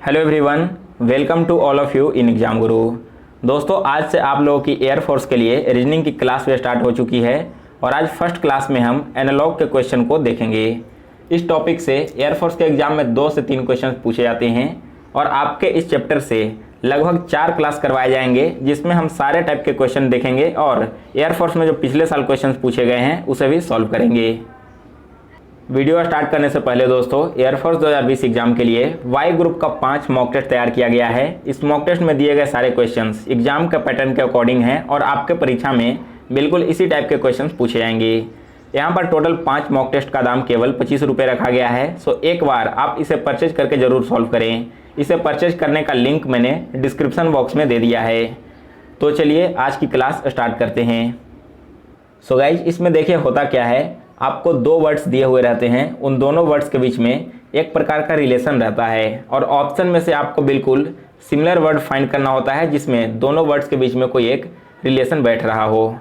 Hello everyone, welcome to all of you in Exam Guru. दोस्तों, आज से आप लोगों की एयरफोर्स के लिए रीजनिंग की क्लास भी स्टार्ट हो चुकी है और आज फर्स्ट क्लास में हम एनालॉग के क्वेश्चन को देखेंगे। इस टॉपिक से एयरफोर्स के एग्जाम में 2 से 3 क्वेश्चन पूछे जाते हैं और आपके इस चैप्टर से लगभग 4 क्लास करवाए जाएंगे, जिसमें हम सारे टाइप के क्वेश्चन देखेंगे और एयरफोर्स में जो पिछले साल क्वेश्चन पूछे गए हैं उसे भी सॉल्व करेंगे। वीडियो स्टार्ट करने से पहले दोस्तों, एयरफोर्स 2020 एग्जाम के लिए वाई ग्रुप का 5 मॉक टेस्ट तैयार किया गया है। इस मॉक टेस्ट में दिए गए सारे क्वेश्चंस एग्जाम के पैटर्न के अकॉर्डिंग हैं और आपके परीक्षा में बिल्कुल इसी टाइप के क्वेश्चंस पूछे जाएंगे। यहाँ पर टोटल 5 मॉक टेस्ट का दाम केवल 25 रुपये रखा गया है। सो एक बार आप इसे परचेज करके ज़रूर सॉल्व करें। इसे परचेज करने का लिंक मैंने डिस्क्रिप्शन बॉक्स में दे दिया है। तो चलिए आज की क्लास स्टार्ट करते हैं। सो गाइज, इसमें देखिए होता क्या है, आपको 2 वर्ड्स दिए हुए रहते हैं। उन दोनों वर्ड्स के बीच में एक प्रकार का रिलेशन रहता है और ऑप्शन में से आपको बिल्कुल सिमिलर वर्ड फाइंड करना होता है जिसमें दोनों वर्ड्स के बीच में कोई एक रिलेशन बैठ रहा हो।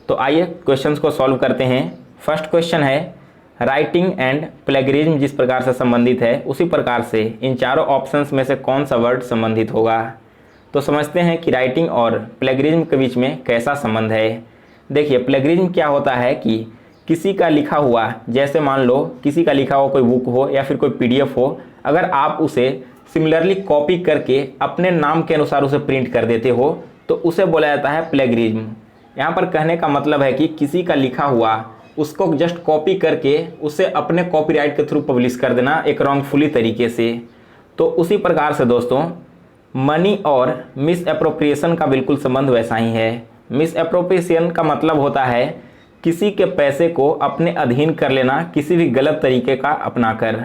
तो आइए क्वेश्चंस को सॉल्व करते हैं। फर्स्ट क्वेश्चन है, राइटिंग एंड प्लेगरिज्म जिस प्रकार से संबंधित है उसी प्रकार से इन चारों ऑप्शंस में से कौन सा वर्ड संबंधित होगा। तो समझते हैं कि राइटिंग और प्लेगरिज्म के बीच में कैसा संबंध है। देखिए, प्लेगरिज्म क्या होता है कि किसी का लिखा हुआ, जैसे मान लो किसी का लिखा हुआ कोई बुक हो या फिर कोई पीडीएफ हो, अगर आप उसे सिमिलरली कॉपी करके अपने नाम के अनुसार उसे प्रिंट कर देते हो तो उसे बोला जाता है प्लेगरिज्म। यहाँ पर कहने का मतलब है कि किसी का लिखा हुआ उसको जस्ट कॉपी करके उसे अपने कॉपीराइट के थ्रू पब्लिश कर देना एक रॉन्गफुली तरीके से। तो उसी प्रकार से दोस्तों, मनी और मिस एप्रोप्रिएशन का बिल्कुल संबंध वैसा ही है। मिस एप्रोप्रिएशन का मतलब होता है किसी के पैसे को अपने अधीन कर लेना किसी भी गलत तरीके का अपनाकर।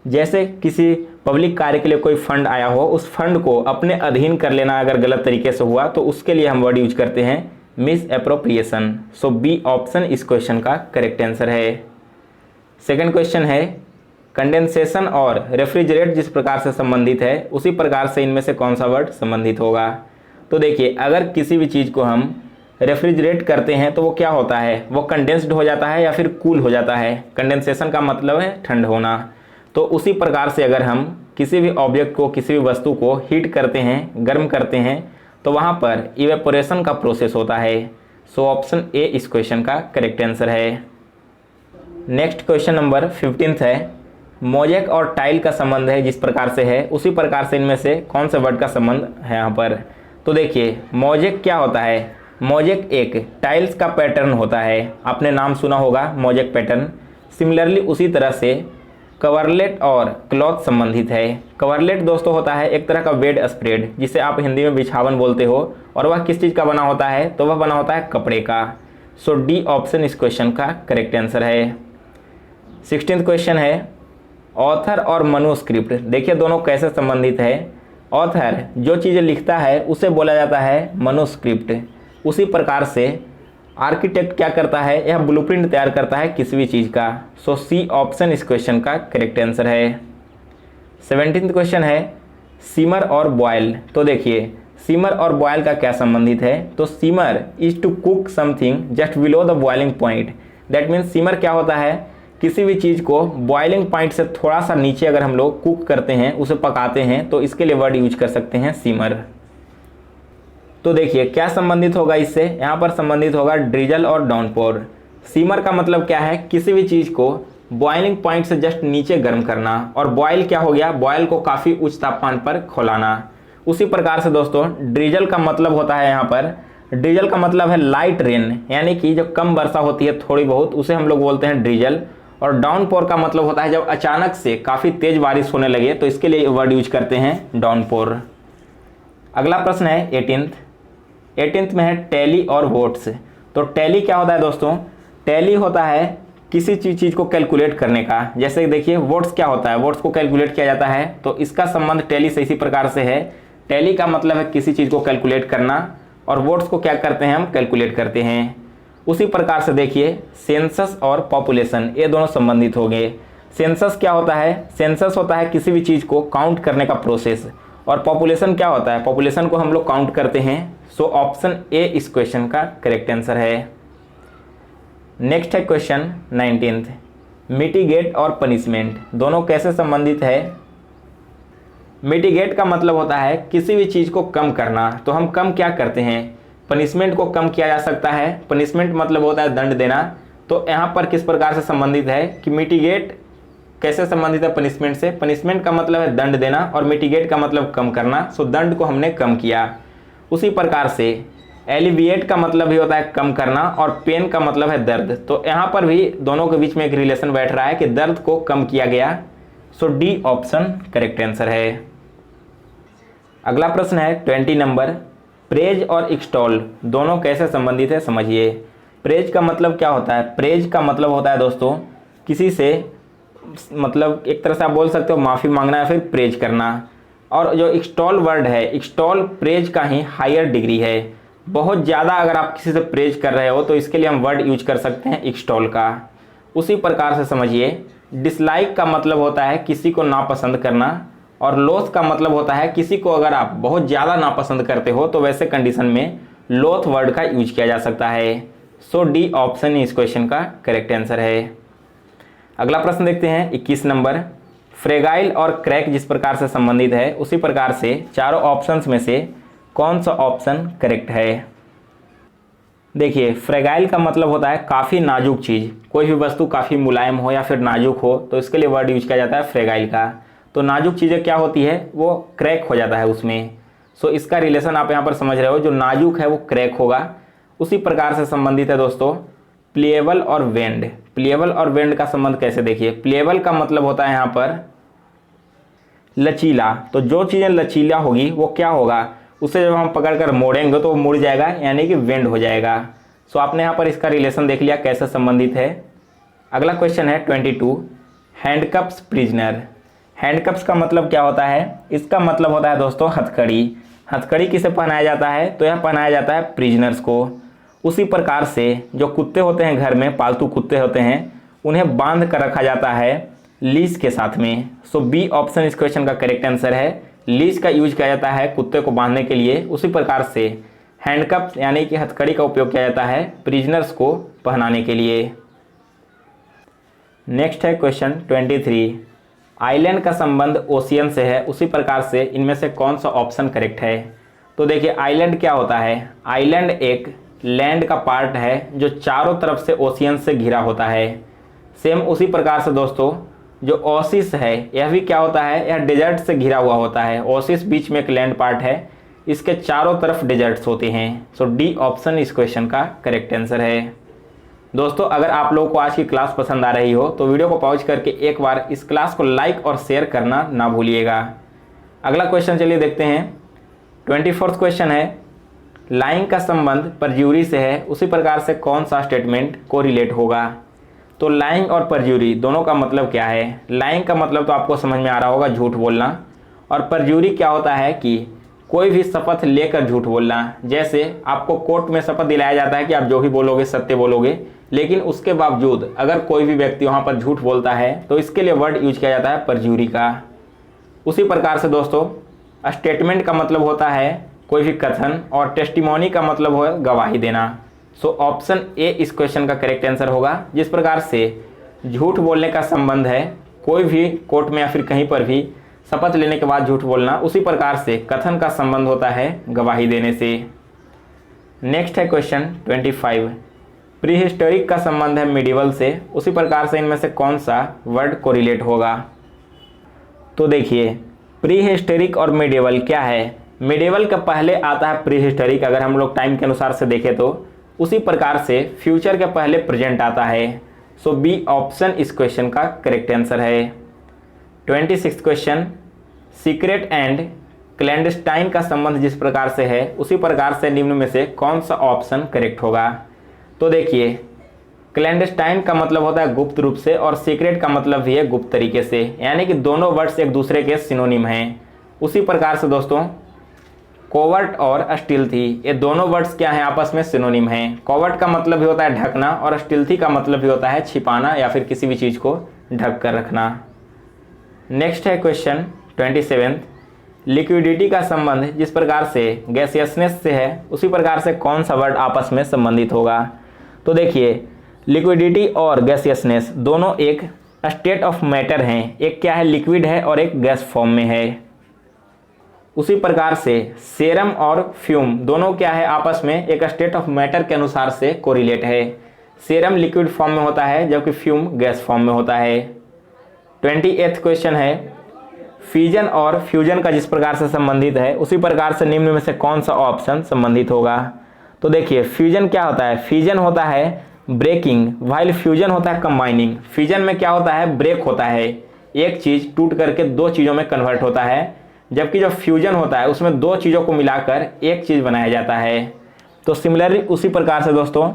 जैसे किसी पब्लिक कार्य के लिए कोई फंड आया हो, उस फंड को अपने अधीन कर लेना अगर गलत तरीके से हुआ तो उसके लिए हम वर्ड यूज करते हैं मिस एप्रोप्रिएशन। सो बी ऑप्शन इस क्वेश्चन का करेक्ट आंसर है। सेकंड क्वेश्चन है, कंडेंसेशन और रेफ्रिजरेट जिस प्रकार से संबंधित है उसी प्रकार से इनमें से कौन सा वर्ड संबंधित होगा। तो देखिए, अगर किसी भी चीज़ को हम रेफ्रिजरेट करते हैं तो वो क्या होता है, वो कंडेंस्ड हो जाता है या फिर कूल हो जाता है। कंडेंसेशन का मतलब है ठंड होना। तो उसी प्रकार से अगर हम किसी भी ऑब्जेक्ट को, किसी भी वस्तु को हीट करते हैं, गर्म करते हैं, तो वहाँ पर इवेपोरेशन का प्रोसेस होता है। सो ऑप्शन ए इस क्वेश्चन का करेक्ट आंसर है। नेक्स्ट क्वेश्चन नंबर 15 है, मोजेक और टाइल का संबंध है जिस प्रकार से है उसी प्रकार से इनमें से कौन से वर्ड का संबंध है यहाँ पर। तो देखिए, मोजेक क्या होता है, मोजेक एक टाइल्स का पैटर्न होता है। आपने नाम सुना होगा मोजेक पैटर्न। सिमिलरली उसी तरह से कवरलेट और क्लॉथ संबंधित है। कवरलेट दोस्तों होता है एक तरह का बेड स्प्रेड जिसे आप हिंदी में बिछावन बोलते हो, और वह किस चीज़ का बना होता है, तो वह बना होता है कपड़े का। सो डी ऑप्शन इस क्वेश्चन का करेक्ट आंसर है। 16th क्वेश्चन है, ऑथर और मनुस्क्रिप्ट। देखिए दोनों कैसे संबंधित है। ऑथर जो चीज़ें लिखता है उसे बोला जाता है मनुस्क्रिप्ट। उसी प्रकार से आर्किटेक्ट क्या करता है, यह ब्लूप्रिंट तैयार करता है किसी भी चीज़ का। सो सी ऑप्शन इस क्वेश्चन का करेक्ट आंसर है। 17th क्वेश्चन है, सिमर और बॉयल। तो देखिए, सिमर और बॉयल का क्या संबंधित है। तो simmer is to cook something just below the boiling point. That means simmer क्या होता है, किसी भी चीज़ को बॉइलिंग पॉइंट से थोड़ा सा नीचे अगर हम लोग कुक करते हैं, उसे पकाते हैं, तो इसके लिए वर्ड यूज कर सकते हैं सिमर। तो देखिए क्या संबंधित होगा इससे, यहाँ पर संबंधित होगा ड्रिजल और डाउनपोर। सीमर का मतलब क्या है, किसी भी चीज़ को बॉइलिंग पॉइंट से जस्ट नीचे गर्म करना, और बॉयल क्या हो गया, बॉयल को काफ़ी उच्च तापमान पर खौलाना। उसी प्रकार से दोस्तों, ड्रिजल का मतलब होता है, यहाँ पर ड्रिजल का मतलब है लाइट रेन, यानी कि जब कम वर्षा होती है थोड़ी बहुत, उसे हम लोग बोलते हैं ड्रिजल। और डाउनपोर का मतलब होता है जब अचानक से काफ़ी तेज़ बारिश होने लगे, तो इसके लिए वर्ड यूज करते हैं डाउनपोर। अगला प्रश्न है 18th में है टैली और वोट्स। तो टैली क्या होता है दोस्तों, टैली होता है किसी चीज़ को कैलकुलेट करने का। जैसे देखिए, वोट्स क्या होता है, वोट्स को कैलकुलेट किया जाता है, तो इसका संबंध टैली से इसी प्रकार से है। टैली का मतलब है किसी चीज़ को कैलकुलेट करना, और वोट्स को क्या करते हैं, हम कैलकुलेट करते हैं। उसी प्रकार से देखिए, सेंसस और पॉपुलेशन ये दोनों संबंधित हो गए। सेंसस क्या होता है, सेंसस होता है किसी भी चीज़ को काउंट करने का प्रोसेस, और पॉपुलेशन क्या होता है, पॉपुलेशन को हम लोग काउंट करते हैं। सो ऑप्शन ए इस क्वेश्चन का करेक्ट आंसर है। नेक्स्ट है क्वेश्चन 19th, मिटिगेट और पनिशमेंट दोनों कैसे संबंधित है। मिटिगेट का मतलब होता है किसी भी चीज़ को कम करना। तो हम कम क्या करते हैं, पनिशमेंट को कम किया जा सकता है। पनिशमेंट मतलब होता है दंड देना। तो यहाँ पर किस प्रकार से संबंधित है कि मिटिगेट कैसे संबंधित है पनिशमेंट से। पनिशमेंट का मतलब है दंड देना और मिटिगेट का मतलब कम करना। सो दंड को हमने कम किया। उसी प्रकार से एलिविएट का मतलब भी होता है कम करना और पेन का मतलब है दर्द। तो यहाँ पर भी दोनों के बीच में एक रिलेशन बैठ रहा है कि दर्द को कम किया गया। सो डी ऑप्शन करेक्ट आंसर है। अगला प्रश्न है 20 नंबर, प्रेज और एक्सटॉल दोनों कैसे संबंधित है समझिए। प्रेज का मतलब क्या होता है, प्रेज का मतलब होता है दोस्तों किसी से मतलब एक तरह से आप बोल सकते हो माफ़ी मांगना या फिर प्रेज करना। और जो एक्सटॉल वर्ड है, एक्सटॉल प्रेज का ही हायर डिग्री है। बहुत ज़्यादा अगर आप किसी से प्रेज कर रहे हो तो इसके लिए हम वर्ड यूज कर सकते हैं एक्सटॉल का। उसी प्रकार से समझिए डिसलाइक का मतलब होता है किसी को नापसंद करना और लोथ का मतलब होता है किसी को अगर आप बहुत ज़्यादा नापसंद करते हो तो वैसे कंडीशन में लोथ वर्ड का यूज किया जा सकता है। सो डी ऑप्शन इस क्वेश्चन का करेक्ट आंसर है। अगला प्रश्न देखते हैं 21 नंबर, फ्रेगाइल और क्रैक जिस प्रकार से संबंधित है उसी प्रकार से चारों ऑप्शंस में से कौन सा ऑप्शन करेक्ट है। देखिए फ्रेगाइल का मतलब होता है काफ़ी नाजुक चीज़, कोई भी वस्तु काफ़ी मुलायम हो या फिर नाजुक हो तो इसके लिए वर्ड यूज किया जाता है फ्रेगाइल का। तो नाजुक चीज़ें क्या होती है, वो क्रैक हो जाता है उसमें। सो इसका रिलेशन आप यहाँ पर समझ रहे हो, जो नाजुक है वो क्रैक होगा। उसी प्रकार से संबंधित है दोस्तों प्लेएबल और वेंड। प्लेएबल और वेंड का संबंध कैसे देखिए, प्लेएबल का मतलब होता है यहाँ पर लचीला। तो जो चीज़ें लचीला होगी वो क्या होगा, उसे जब हम पकड़कर मोड़ेंगे तो वो मुड़ जाएगा यानी कि वेंड हो जाएगा। सो आपने यहाँ पर इसका रिलेशन देख लिया कैसे संबंधित है। अगला क्वेश्चन है 22, हैंडकप्स प्रिजनर। हैंडकप्स का मतलब क्या होता है, इसका मतलब होता है दोस्तों हथकड़ी। हथकड़ी किसे पहनाया जाता है, तो यह पहनाया जाता है प्रिजनर्स को। उसी प्रकार से जो कुत्ते होते हैं घर में, पालतू कुत्ते होते हैं, उन्हें बांध कर रखा जाता है लीज के साथ में। सो बी ऑप्शन इस क्वेश्चन का करेक्ट आंसर है। लीज का यूज किया जाता है कुत्ते को बांधने के लिए। उसी प्रकार से हैंडकप्स यानी कि हथकड़ी का उपयोग किया जाता है प्रिजनर्स को पहनाने के लिए। नेक्स्ट है क्वेश्चन 23, आइलैंड का संबंध ओशियन से है उसी प्रकार से इनमें से कौन सा ऑप्शन करेक्ट है। तो देखिए आइलैंड क्या होता है, आइलैंड एक लैंड का पार्ट है जो चारों तरफ से ओशियन से घिरा होता है। सेम उसी प्रकार से दोस्तों जो ओसिस है यह भी क्या होता है, यह डेजर्ट से घिरा हुआ होता है। ओसिस बीच में एक लैंड पार्ट है, इसके चारों तरफ डेजर्ट्स होते हैं। सो डी ऑप्शन इस क्वेश्चन का करेक्ट आंसर है। दोस्तों अगर आप लोगों को आज की क्लास पसंद आ रही हो तो वीडियो को पॉज करके एक बार इस क्लास को लाइक और शेयर करना ना भूलिएगा। अगला क्वेश्चन चलिए देखते हैं। 24वां क्वेश्चन है, लाइंग का संबंध परज्यूरी से है उसी प्रकार से कौन सा स्टेटमेंट को रिलेट होगा। तो लाइंग और परज्यूरी दोनों का मतलब क्या है। लाइंग का मतलब तो आपको समझ में आ रहा होगा झूठ बोलना, और परज्यूरी क्या होता है कि कोई भी शपथ लेकर झूठ बोलना। जैसे आपको कोर्ट में शपथ दिलाया जाता है कि आप जो भी बोलोगे सत्य बोलोगे, लेकिन उसके बावजूद अगर कोई भी व्यक्ति वहाँ पर झूठ बोलता है तो इसके लिए वर्ड यूज किया जाता है परज्यूरी का। उसी प्रकार से दोस्तों स्टेटमेंट का मतलब होता है कोई भी कथन, और टेस्टिमोनी का मतलब है गवाही देना। सो ऑप्शन ए इस क्वेश्चन का करेक्ट आंसर होगा। जिस प्रकार से झूठ बोलने का संबंध है कोई भी कोर्ट में या फिर कहीं पर भी शपथ लेने के बाद झूठ बोलना, उसी प्रकार से कथन का संबंध होता है गवाही देने से। नेक्स्ट है क्वेश्चन 25, प्री हिस्टोरिक का संबंध है मिडिवल से उसी प्रकार से इनमें से कौन सा वर्ड को रिलेट होगा। तो देखिए प्री हिस्टोरिक और मिडिवल क्या है, मिडिवल का पहले आता है प्री हिस्टोरिक अगर हम लोग टाइम के अनुसार से देखें तो, उसी प्रकार से फ्यूचर के पहले प्रेजेंट आता है। सो बी ऑप्शन इस क्वेश्चन का करेक्ट आंसर है। 26 क्वेश्चन, सीक्रेट एंड क्लैंडस्टाइन का संबंध जिस प्रकार से है उसी प्रकार से निम्न में से कौन सा ऑप्शन करेक्ट होगा। तो देखिए क्लैंडस्टाइन का मतलब होता है गुप्त रूप से, और सीक्रेट का मतलब भी है गुप्त तरीके से, यानी कि दोनों वर्ड्स एक दूसरे के सिनोनिम हैं। उसी प्रकार से दोस्तों कोवर्ट और स्टिल्थी ये दोनों वर्ड्स क्या हैं, आपस में सिनोनिम हैं। कोवर्ट का मतलब भी होता है ढकना और स्टिल्थी का मतलब भी होता है छिपाना या फिर किसी भी चीज़ को ढक कर रखना। नेक्स्ट है क्वेश्चन 27, लिक्विडिटी का संबंध जिस प्रकार से गैसियसनेस से है उसी प्रकार से कौन सा वर्ड आपस में संबंधित होगा। तो देखिए लिक्विडिटी और गैसियसनेस दोनों एक स्टेट ऑफ मैटर हैं, एक क्या है लिक्विड है और एक गैस फॉर्म में है। उसी प्रकार से सेरम और फ्यूम दोनों क्या है, आपस में एक स्टेट ऑफ मैटर के अनुसार से कोरिलेट है। सेरम लिक्विड फॉर्म में होता है जबकि फ्यूम गैस फॉर्म में होता है। 28th क्वेश्चन है, फिजन और फ्यूजन का जिस प्रकार से संबंधित है उसी प्रकार से निम्न में से कौन सा ऑप्शन संबंधित होगा। तो देखिए फ्यूजन क्या होता है, फिजन होता है ब्रेकिंग, वाइल फ्यूजन होता है कंबाइनिंग। फ्यूजन में क्या होता है, ब्रेक होता है, एक चीज टूट करके दो चीजों में कन्वर्ट होता है, जबकि जो फ्यूजन होता है उसमें दो चीजों को मिलाकर एक चीज बनाया जाता है। तो सिमिलरली उसी प्रकार से दोस्तों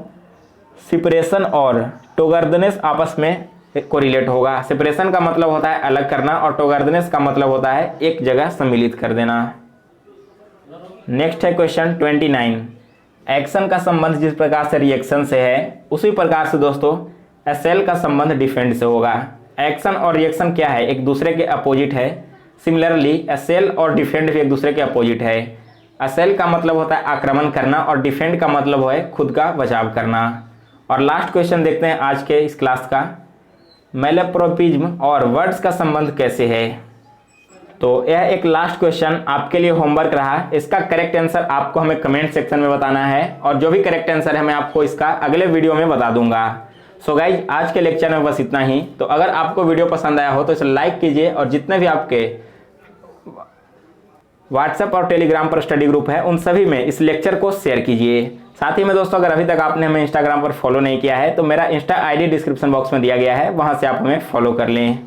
सेपरेशन और टोगर्दनेस आपस में कोरिलेट होगा। सेपरेशन का मतलब होता है अलग करना और टोगर्दनेस का मतलब होता है एक जगह सम्मिलित कर देना। नेक्स्ट है क्वेश्चन 29, एक्शन का संबंध जिस प्रकार से रिएक्शन से है उसी प्रकार से दोस्तों एसेल का संबंध डिफेंड से होगा। एक्शन और रिएक्शन क्या है, एक दूसरे के अपोजिट है। सिमिलरली एसेल और डिफेंड भी एक दूसरे के अपोजिट है। एसेल का मतलब होता है आक्रमण करना और डिफेंड का मतलब है खुद का बचाव करना। और लास्ट क्वेश्चन देखते हैं आज के इस क्लास का, मैलेप्रोपिज्म और वर्ड्स का संबंध कैसे है। तो यह एक लास्ट क्वेश्चन आपके लिए होमवर्क रहा। इसका करेक्ट आंसर आपको हमें कमेंट सेक्शन में बताना है और जो भी करेक्ट आंसर है मैं आपको इसका अगले वीडियो में बता दूंगा। सो गाइज आज के लेक्चर में बस इतना ही। तो अगर आपको वीडियो पसंद आया हो तो इसे लाइक कीजिए और जितने भी आपके व्हाट्सएप और टेलीग्राम पर स्टडी ग्रुप है उन सभी में इस लेक्चर को शेयर कीजिए। साथ ही में दोस्तों अगर अभी तक आपने हमें इंस्टाग्राम पर फॉलो नहीं किया है तो मेरा इंस्टा आईडी डिस्क्रिप्शन बॉक्स में दिया गया है, वहां से आप हमें फॉलो कर लें।